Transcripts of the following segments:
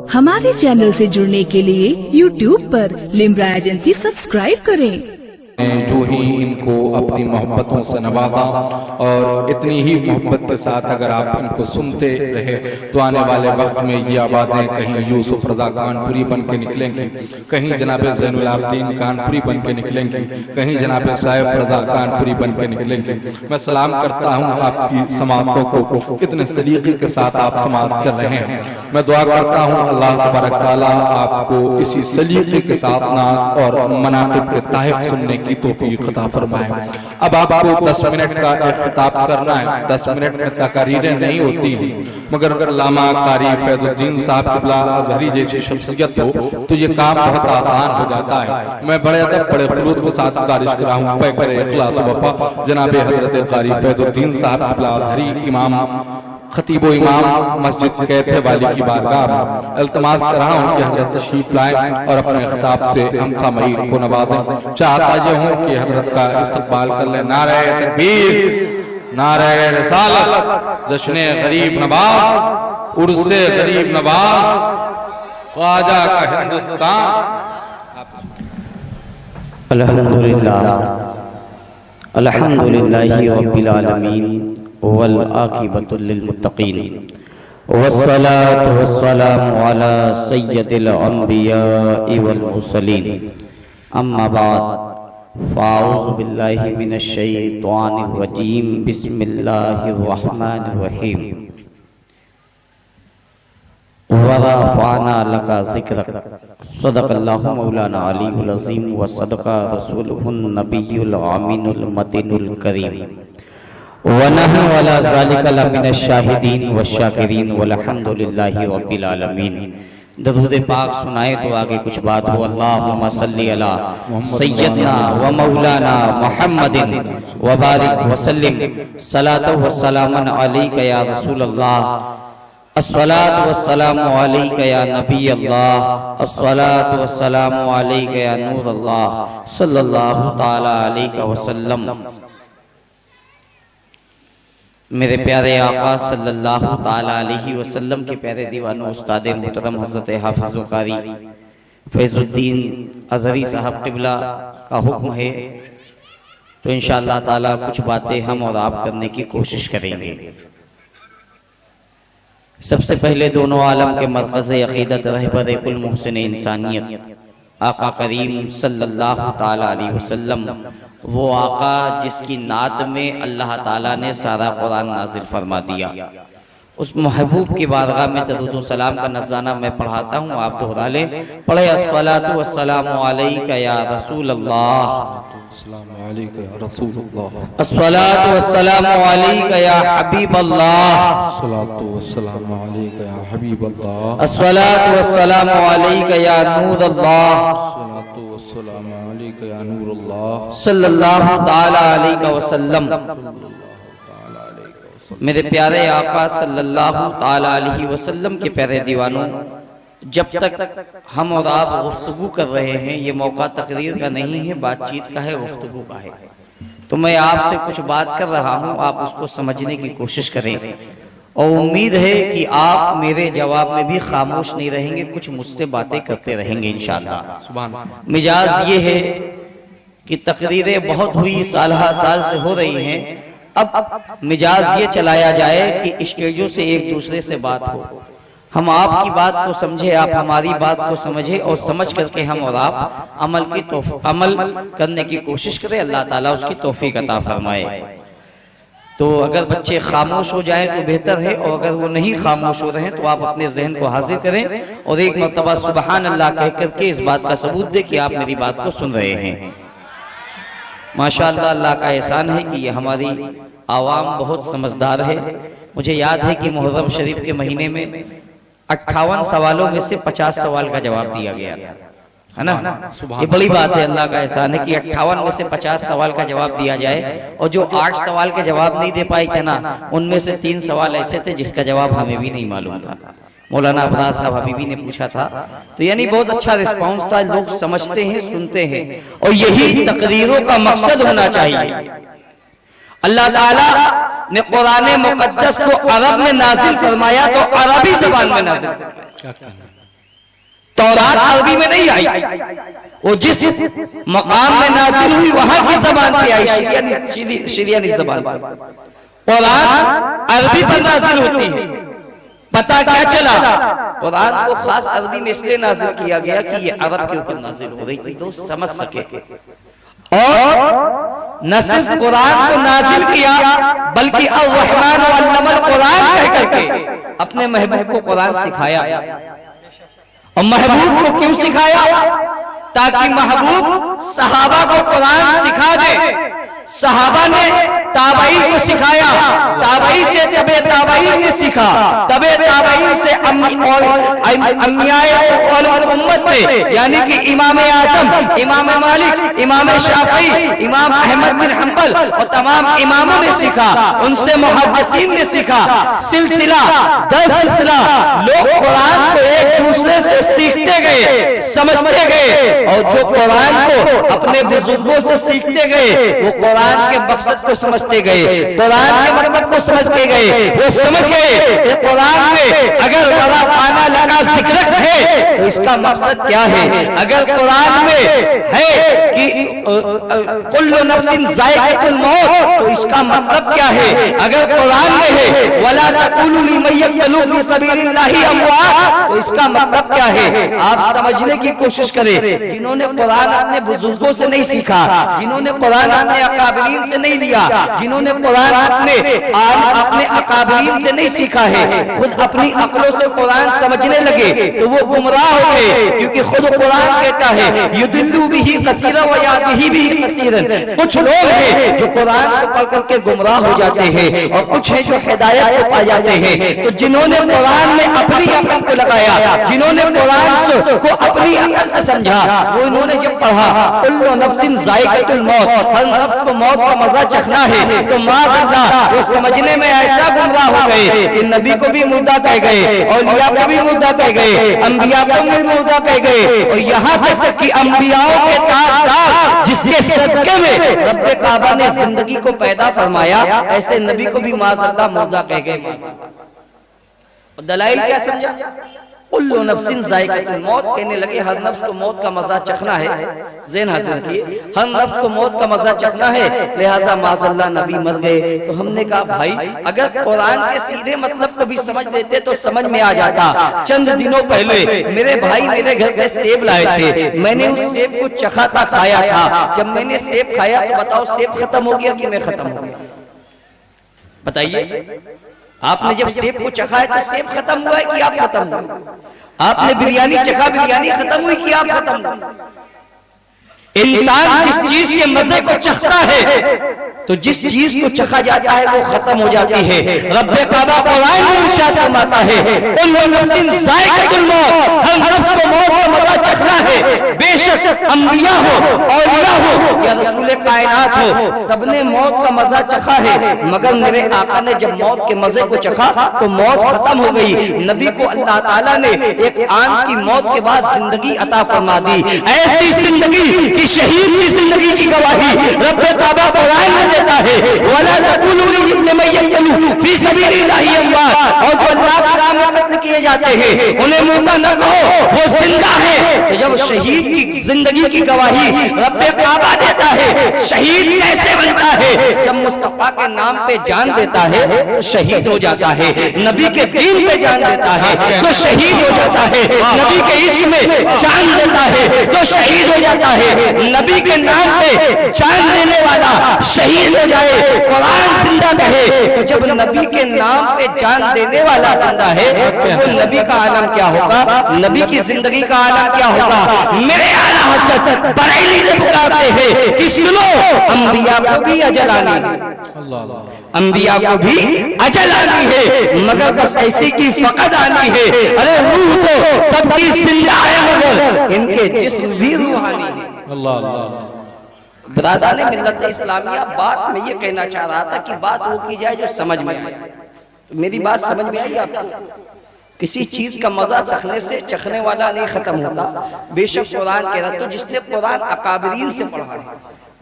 हमारे चैनल से जुड़ने के लिए YouTube पर लिम्रा एजेंसी सब्सक्राइब करें। जो ही इनको अपनी मोहब्बतों से नवाजा और इतनी ही मोहब्बत के साथ अगर आप इनको सुनते रहे तो आने वाले वक्त में ये आवाज़ें कहीं यूसुफ रज़ा कानपुरी बन के निकलेंगी, कहीं जनाब ज़ैनुल आबिदीन कानपुरी बन के निकलेंगी, कहीं जनाब साहिब रज़ा कानपुरी बन के निकलेंगी। मैं सलाम करता हूँ आपकी समाअतों को, इतने सलीके के साथ आप समाअत कर रहे हैं। मैं दुआ करता हूँ अल्लाह तबारक तआला आपको इसी सलीके के साथ नात और मनाक़िब के ताहिफ़ सुनने की तौफीक अता फरमाए। अब आपको 10 मिनट का एक खिताब करना है। 10 मिनट में तकारीरें नहीं होती हैं, मगर अल्लामा कारी फैजुद्दीन साहब क़िबला अज़हरी जैसी शख्सियत हो तो ये काम बहुत आसान हो जाता है। मैं बड़े अदब बड़े खुलूस के साथ गुजारिश कर रहा हूँ पैकर इखलास वफ़ा जनाब हज़रत कारी फैजुद्दीन साहब क़िबला अज़हरी इमाम खतीब इमाम मस्जिद कैथे वाली की बारगाह में इल्तिमास कर रहा हूँ कि हजरत तशरीफ लाएं और अपने खिताब से हम सामईन को नवाजें। चाहता ये हूँ कि हजरत का इस्तकबाल कर लें। नारे तकबीर, नारे रिसालत, जश्ने गरीब नवाज, उर्से गरीब नवाज, ख्वाजा का हिंदुस्तान। अल्हम्दुलिल्लाह अल्हम्दुलिल्लाहि रब्बिल आलमीन वल आक़िबतु लिल मुत्तक़ीन वस्सलातु वस्सलामु अला सय्यदिल अंबियाइ वल मुरसलीन अम्मा बाद फ़अऊज़ु बिल्लाहि मिनश शैतानिर रजीम बिस्मिल्लाहिर रहमानिर रहीम वरफ़अना लका ज़िक्रक सदक़ल्लाहु मौलाना अलीयुल अज़ीम व सदक़ा रसूलुहुन नबियुल आमीनुल मतीनुल करीम वनहनु अला ज़ालिका लमिनश शाहिदीन वश्शाकिरीन वल्हम्दुलिल्लाहि रब्बिल आलमीन। दरूद पाक सुनाए तो आगे कुछ बात हो। अल्लाहुम्मा सल्ली अला सय्यदना व मौलाना मुहम्मदिन व बारिक व सल्लिम सलातो व सलामन अलैका या रसूल अल्लाह, अस्सलातु वस्सलामु अलैका या नबी अल्लाह, अस्सलातु वस्सलामु अलैका या नूर अल्लाह सल्लल्लाहु तआला अलैहि वसल्लम। मेरे प्यारे आका सल्लल्लाहु तआला अलैहि वसल्लम के प्यारे दीवानों उस्ताद मुहतरम हज़रत हाफिज़ व कारी फैजुद्दीन अज़हरी साहब क़िबला का हुक्म है तो इंशाअल्लाह ताला कुछ बातें हम और आप करने की कोशिश करेंगे। सबसे पहले दोनों आलम के मरकज़ अक़ीदत रहबर कुल मुहसिन इंसानियत आका करीम सल्लल्लाहु ताला अलैहि वसल्लम, वो आका जिसकी नात में अल्लाह ताला ने सारा कुरान नाजिल फरमा दिया, उस महबूब की बारगाह में दरूद व सलाम का नज़राना मैं पढ़ाता हूँ, आप दोहरा लें। पढ़े अस्सलातु वस्सलामु अलैका या रसूल अल्लाह, अस्सलातु वस्सलामु अलैका या हबीब अल्लाह, अस्सलातु वस्सलामु अलैका या हबीब अल्लाह, अस्सलातु वस्सलामु अलैका या नूर अल्लाह, अस्सलातु वस्सलामु अलैका या नूर अल्लाह सल्लल्लाहु तआला अलैहि वसल्लम। मेरे प्यारे आका सल्लल्लाहु तआला अलैहि वसल्लम के प्यारे दीवानों, जब तक हम और आप गुफ्तगू कर रहे हैं, ये मौका तकरीर का नहीं है, बातचीत का है, गुफ्तगू का है, तो मैं आपसे कुछ बात कर रहा हूँ, आप उसको समझने की कोशिश करें और उम्मीद है कि आप मेरे जवाब में भी खामोश नहीं रहेंगे, कुछ मुझसे बातें करते रहेंगे इंशाअल्लाह। मिजाज ये है कि तकरीरें बहुत हुई, साल से हो रही हैं, अब मिजाज ये चलाया जाए कि स्टेजों से एक दूसरे से बात हो, हम आपकी बात को समझे, आप हमारी बात को समझे और समझ करके हम और आप अमल करने की कोशिश करें। अल्लाह ताला उसकी तौफीक अता फरमाए। तो अगर बच्चे खामोश हो जाएं तो बेहतर है, और अगर वो नहीं खामोश हो रहे हैं तो आप अपने जहन को हाजिर करें और एक मर्तबा सुबहान अल्लाह कह करके इस बात का सबूत दें कि आप मेरी बात को सुन रहे हैं। माशाअल्लाह, अल्लाह का एहसान है कि ये हमारी आवाम बहुत समझदार है। मुझे याद है कि मुहर्रम शरीफ के महीने में 58 सवालों में से 50 सवाल का जवाब दिया गया था, है ना। ये बड़ी बात है, अल्लाह का एहसान है कि 58 में से 50 सवाल का जवाब दिया जाए, और जो 8 सवाल के जवाब नहीं दे पाए थे ना, उनमें से 3 सवाल ऐसे थे जिसका जवाब हमें भी नहीं मालूम था। मौलाना अब्बास साहब हबीबी ने पूछा था, तो यानी बहुत अच्छा रिस्पांस था, लोग समझते हैं, सुनते हैं, और यही तकरीरों का मकसद होना चाहिए। اللہ تعالیٰ نے قرآن مقدس کو عرب میں نازل فرمایا تو عربی زبان میں نازل فرمایا. تورات عربی میں نہیں آئی، وہ جس مقام میں نازل ہوئی وہاں کی زبان پہ آئی، شریانی زبان پر. قرآن عربی پر نازل ہوتی ہے. پتہ کیا چلا؟ قرآن کو خاص عربی میں اس لیے نازل کیا گیا کہ یہ عرب کے اوپر نازل ہو رہی تھی تو سمجھ سکے. اور نہ صرف قرآن کو نازل کیا بلکہ الرحمن علم القرآن کہہ کر کے اپنے محبوب کو قرآن سکھایا. اور محبوب کو کیوں سکھایا؟ تاکہ محبوب صحابہ کو قرآن سکھا دے. صحابہ نے تابعی کو سکھایا، تابعی سے تبع تابعین نے سیکھا، تبع تابعین سے انبیاء امت نے یعنی کہ امام اعظم، امام مالک، امام شافعی، امام احمد بن حنبل اور تمام اماموں نے سیکھا. ان سے محدثین نے سیکھا. سلسلہ در سلسلہ لوگ قرآن کو ایک دوسرے سے سیکھتے گئے، سمجھتے گئے. اور جو قرآن کو اپنے بزرگوں سے سیکھتے گئے وہ قرآن کے مقصد کو سمجھتے گئے، قرآن کے مطلب کو سمجھ کے گئے. وہ سمجھ گئے کہ قرآن میں اگر ورافانہ لگا ذکر ہے تو اس کا مقصد کیا ہے. اگر قرآن میں ہے کہ کل نفس ذائقۃ الموت تو اس کا مطلب کیا ہے. اگر قرآن میں ہے ولا تقولوا لمن يقتل في سبيل الله اموات تو اس کا مطلب کیا ہے. آپ سمجھنے کی کوشش کریں. جنہوں نے قرآن اپنے بزرگوں سے نہیں سیکھا، جنہوں نے قرآن اپنے اکابرین سے نہیں لیا، جنہوں نے قرآن اپنے اکابرین سے نہیں سیکھا ہے، خود اپنی عقلوں سے قرآن سمجھنے لگے تو وہ گمراہ ہو گئے. کیونکہ خود قرآن کہتا ہے یضل بہ کثیرا ویہدی بہ کثیرا. کچھ لوگ ہیں جو قرآن کو پڑھ کر کے گمراہ ہو جاتے ہیں اور کچھ ہیں جو ہدایت کو پا جاتے ہیں. تو جنہوں نے قرآن میں اپنی عقل کو لگایا، جنہوں نے قرآن کو اپنی عقل سے سمجھا، وہ انہوں نے جب پڑھا کل نفس ذائقۃ الموت، ہر نفس کو موت کا مزہ چکھنا ہے، تو معاذ اللہ وہ سمجھنے میں ایسا گمراہ ہو گئے کہ نبی کو بھی مردہ کہہ گئے، اولیاء کو بھی مردہ کہہ گئے، انبیاء کو بھی مردہ کہہ گئے. اور یہاں تک کہ انبیاء کے تاجدار جس کے صدقے میں رب کعبہ نے زندگی کو پیدا فرمایا، ایسے نبی کو بھی معاذ اللہ مردہ کہہ گئے. اور دلائل کیا سمجھا؟ کل نفس ذائقۃ الموت کہنے لگے ہر نفس کو موت کا مزہ چکھنا ہے. ذہن حاضر کیے، ہر نفس کو موت کا مزہ چکھنا ہے، لہٰذا معاذ اللہ نبی مر گئے. تو ہم نے کہا بھائی اگر قرآن کے سیدھے مطلب کو بھی سمجھ لیتے تو سمجھ میں آ جاتا. چند دنوں پہلے میرے بھائی میرے گھر پہ سیب لائے تھے، میں نے اس سیب کو چکھا تھا، کھایا تھا. جب میں نے سیب کھایا تو بتاؤ سیب ختم ہو گیا کہ میں ختم ہو گیا؟ بتائیے. آپ نے جب سیب کو چکھا ہے تو سیب ختم ہوا ہے کہ آپ ختم ہوئے؟ آپ نے بریانی چکھا، بریانی ختم ہوئی کہ آپ ختم ہوئے؟ انسان جس چیز کے مزے کو چکھتا ہے تو جس چیز کو چکھا جاتا ہے وہ ختم ہو جاتی ہے. رب کعبہ قرآن میں ارشاد فرماتا ہے کل نفس ذائقۃ الموت، ہر نفس کو موت کا مزہ چکھنا ہے. بے شک انبیاء ہو، اولیاء ہو یا رسول کائنات ہو، سب نے موت کا مزہ چکھا ہے، مگر میرے آقا نے جب موت کے مزے کو چکھا تو موت ختم ہو گئی. نبی کو اللہ تعالیٰ نے ایک عام کی موت کے بعد زندگی عطا فرما دی. ایسی زندگی کہ شہید کی زندگی کی گواہی رب کعبہ قرآن میں دیتا ہے وَلَا تَقُولُوا لِمَن يَقْتَلُ فِي سَبِيلِ اللَّهِ أَمْوَاتٌ. اور جو اللہ کے راہ میں قتل کیے جاتے ہیں انہیں مردہ نہ کہو، وہ زندہ ہے. تو جب شہید کی زندگی کی گواہی رب کعبہ دیتا ہے، شہید کیسے بنتا ہے؟ جب مصطفیٰ کے نام پہ جان دیتا ہے تو شہید ہو جاتا ہے. نبی کے دین پہ جان دیتا ہے تو شہید ہو جاتا ہے. نبی کے عشق میں جان دیتا ہے تو شہید ہو جاتا ہے. نبی کے نام پہ جان دینے والا شہید ہو جائے، قرآن زندہ کہے. تو جب نبی کے نام پہ جان دینے والا زندہ ہے تو نبی کا عالم کیا ہوگا، نبی کی زندگی کا عالم کیا ہوگا. میرے اعلیٰ حضرت بریلی سے پکارتے ہیں کہ سنو انبیاء کو بھی اجل آنی ہے، انبیاء کو بھی اجل آنی ہے، مگر بس ایسی کی فقط آنی ہے. ارے روح تو سب کی زندہ ہے مگر ان کے جسم بھی روحانی ہے. برادران ملت اسلامیہ، بات میں یہ کہنا چاہ رہا تھا کہ بات وہ کی جائے جو سمجھ میں آئے. میری بات سمجھ میں آئی آپ کو؟ کسی چیز کا مزہ چکھنے سے چکھنے والا نہیں ختم ہوتا. بے شک قرآن کہہ رہا تو جس نے قرآن اکابرین سے پڑھا ہے،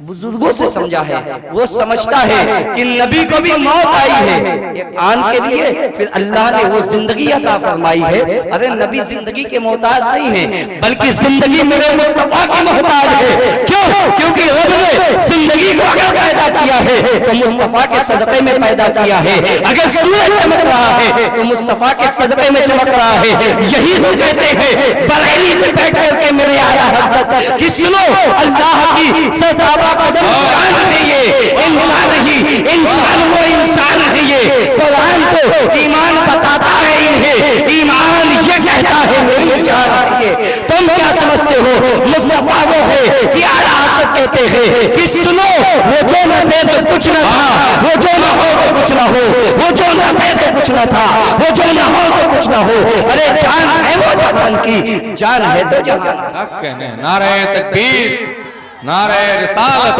बुजुर्गों से समझा है, वो समझता है कि नबी को भी मौत आई है एक आन के लिए, फिर अल्लाह ने वो जिंदगी अता फरमाई है। अरे नबी जिंदगी के मोहताज नहीं है, बल्कि जिंदगी मेरे मुस्तफा की मोहताज है। क्यों? क्योंकि रब ने जिंदगी को अगर पैदा किया है तो मुस्तफा के सदक़े में पैदा किया है। अगर सूरज चमक रहा है तो मुस्तफा के सदक़े में चमक रहा है। यही तो कहते हैं बरेली से बैठ करके मेरे आला हज़रत कि सुनो अल्लाह की सदाबा कदम इंसान है, ये इंसान ही इंसान, वो इंसान है। ये कुरान तो ईमान बताता है इन्हें, ईमान ये कहता है मेरी जान है ये। तुम क्या समझते हो मुस्तफा वो है कि आला हज़रत कहते हैं कि सुनो वो जो न थे तो कुछ न था, वो जो न हो तो कुछ न हो, वो जो न थे तो कुछ न था, वो जो न हो तो कुछ न हो। अरे जान है वो जहान की, जान है तो जहान। क्या कहने, नारे तकबीर, नारे रिसालत,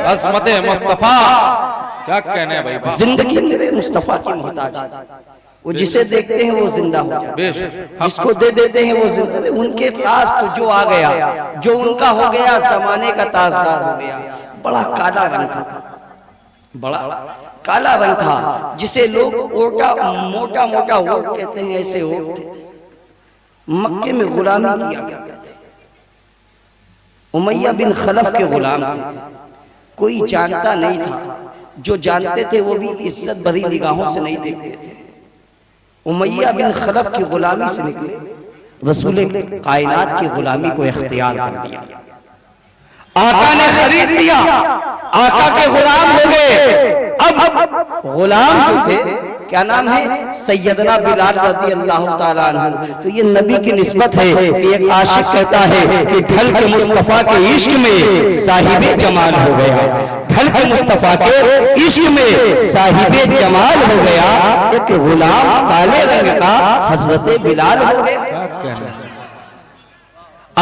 अज़मत मुस्तफा, क्या कहने भाई। जिंदगी मेरे मुस्तफा की मोहताज है। वो जिसे देखते हैं वो जिंदा हो जाता है, जिसको दे देते हैं वो जिंदा। उनके पास तो जो आ गया, जो उनका हो गया, जमाने का ताजदार हो गया। बड़ा काला रंग था, बड़ा काला रंग था, जिसे लोग मोटा मोटा ओट कहते हैं, ऐसे ओट थे। मक्के में गुलामी किया करते थे, उमैया बिन खलफ के गुलाम थे। कोई जानता नहीं था, जो जानते थे वो भी इज्जत भरी निगाहों से नहीं देखते थे। उमैया बिन खलफ की गुलामी से निकले, रसूल कायनात की गुलामी को इख्तियार कर दिया। आका ने खरीद लिया, आका के गुलाम हो गए। अब गुलाम जो थे, क्या नाम है, सैयदना बिलाल रज़ी अल्लाह ताला अन्हु। तो ये नबी की निस्बत है कि एक आशिक कहता है कि ढल के मुस्तफा के इश्क में साहिबे जमाल हो गया, ढल के मुस्तफा के इश्क में साहिबे जमाल हो गया। एक गुलाम काले रंग का हजरत बिलाल हो गया। क्या कहने,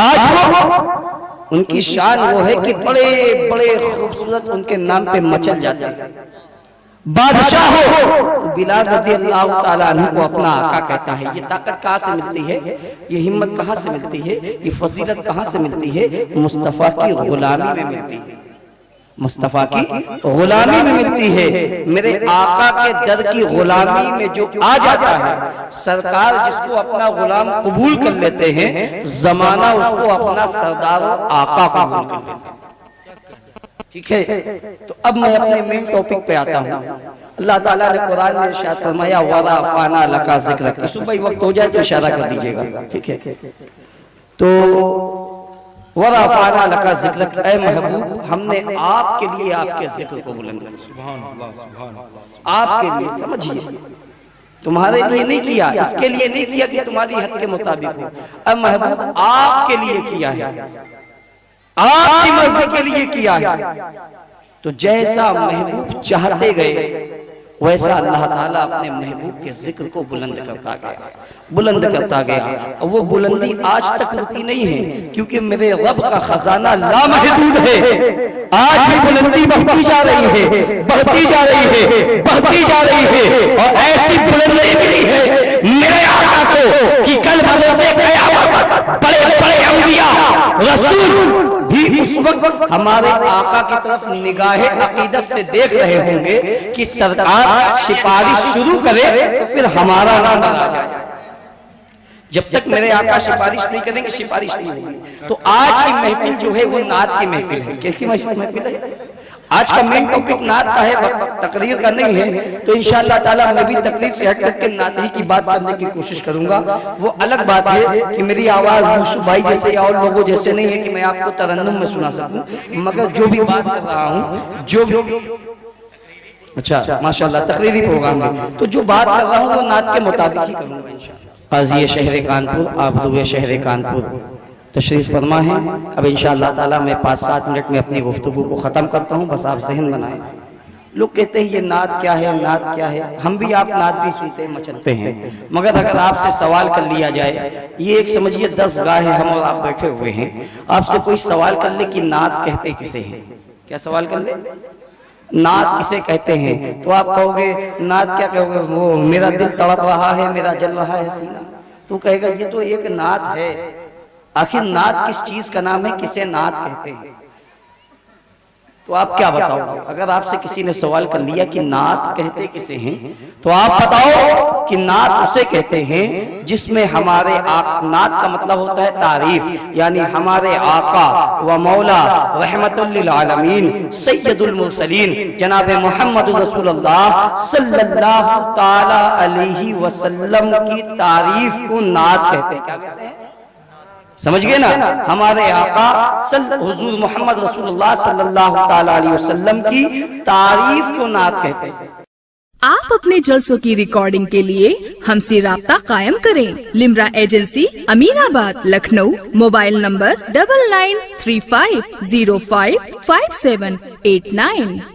आज वो उनकी शान वो है कि बड़े बड़े खूबसूरत उनके नाम पे मचल जाते हैं। बादशाह हो तो बिलाल रज़ी अल्लाह ताला अन्हु को अपना आका कहता है। ये ताकत कहाँ से मिलती है, ये हिम्मत कहाँ से मिलती है, ये फजीलत कहाँ से मिलती है? मुस्तफा की गुलामी में मिलती है, मुस्तफा की गुलामी में मिलती है। मेरे आका के दर की गुलामी में जो आ जाता है, सरकार जिसको अपना गुलाम कबूल कर लेते हैं, जमाना उसको अपना सरदार और आका कबूल कर लेते हैं। ठीक है, तो अब मैं अपने मेन टॉपिक पे आता हूँ। अल्लाह ताला ने कुरान में इरशाद फरमाया वरफ़अना लका ज़िक्रक। सुबह वक्त हो जाए तो इशारा कर दीजिएगा, ठीक है। तो वरफ़अना लका ज़िक्रक, ऐ महबूब हमने आपके लिए आपके जिक्र को बुलंद कर दिया। सुभान अल्लाह, सुभान अल्लाह। आपके लिए, समझिए, तुम्हारे लिए नहीं किया, इसके लिए नहीं किया कि तुम्हारी हद के मुताबिक हो। ऐ महबूब आपके लिए किया है, आपकी मर्जी के लिए किया है। तो जैसा महबूब चाहते गए, वैसा अल्लाह ताला अपने महबूब के जिक्र को बुलंद करता गया, बुलंद करता गया। और वो बुलंदी आज तक रुकी नहीं है, क्योंकि मेरे रब का खजाना लामहदूद है। आज भी बुलंदी बढ़ती जा रही है, बढ़ती जा रही है, बढ़ती जा रही है। और ऐसी बुलंदी मिली है मेरे आका को कि कल भरोसे क़यामत बड़े बड़े अंबिया रसूल भी उस वक्त हमारे आका की तरफ निगाहे अकीदत से देख रहे होंगे कि सरकार सिफारिश शुरू करे तो फिर हमारा नाम आ जाए। जब तक मेरे आका सिफारिश नहीं करेंगे, सिफारिश नहीं होगी। तो आज की महफिल जो है वो नात की महफिल है। कैसी महफिल है? आज का मेन टॉपिक नात का है, तकरीर का नहीं है। तो इंशाअल्लाह ताला मैं भी तकरीर से हट करके नात ही की बात करने की कोशिश करूंगा। वो अलग बात है कि मेरी आवाज यूसुफ भाई जैसे या और लोगों जैसे नहीं है कि मैं आपको तरन्नुम में सुना सकूं, मगर जो भी बात कर रहा हूं, जो भी, अच्छा माशाअल्लाह तकरीरी प्रोग्राम है, तो जो बात कर रहा हूँ वो नात के मुताबिक ही करूंगा इंशाअल्लाह। काज़ी शहर कानपुर, आबरू शहर कानपुर तशरीफ फरमा है। अब इंशाअल्लाह ताला मैं 5-7 मिनट में अपनी गुफ्तगू को ख़त्म करता हूँ, बस आप ज़हन बनाएं। लोग कहते हैं ये नात क्या है, नात क्या है। हम भी आप नात भी सुनते हैं, मचलते हैं, मगर अगर आपसे सवाल कर लिया जाए, ये एक समझिए 10 गाह है, हम और आप बैठे हुए हैं, आपसे कोई सवाल कर ले कि नात कहते किसे हैं, क्या सवाल कर ले, नात किसे कहते हैं, तो आप कहोगे नात क्या कहोगे, वो मेरा दिल तड़प रहा है, मेरा जल रहा है सीना। तो कहेगा ये तो एक नात है। आखिर नात किस चीज का नाम है, किसे नात कहते हैं? تو آپ کیا بتاؤ گے؟ اگر آپ سے کسی نے سوال کر لیا کہ نعت کہتے کسے ہیں، تو آپ بتاؤ کہ نعت اسے کہتے ہیں جس میں ہمارے نعت کا مطلب ہوتا ہے تعریف، یعنی ہمارے آقا و مولا رحمت للعالمین سید المرسلین جناب محمد رسول اللہ صلی اللہ تعالی علیہ وسلم کی تعریف کو نعت کہتے ہیں۔ کیا کہتے ہیں؟ سمجھ گئے نا؟ ہمارے آقا حضور محمد رسول اللہ صلی اللہ تعالی علیہ وسلم کی تعریف کو نعت کہتے ہیں۔ آپ اپنے جلسوں کی ریکارڈنگ کے لیے ہم سے رابطہ قائم کریں۔ لمرا ایجنسی، امین آباد، لکھنؤ۔ Mobile number 9935055789۔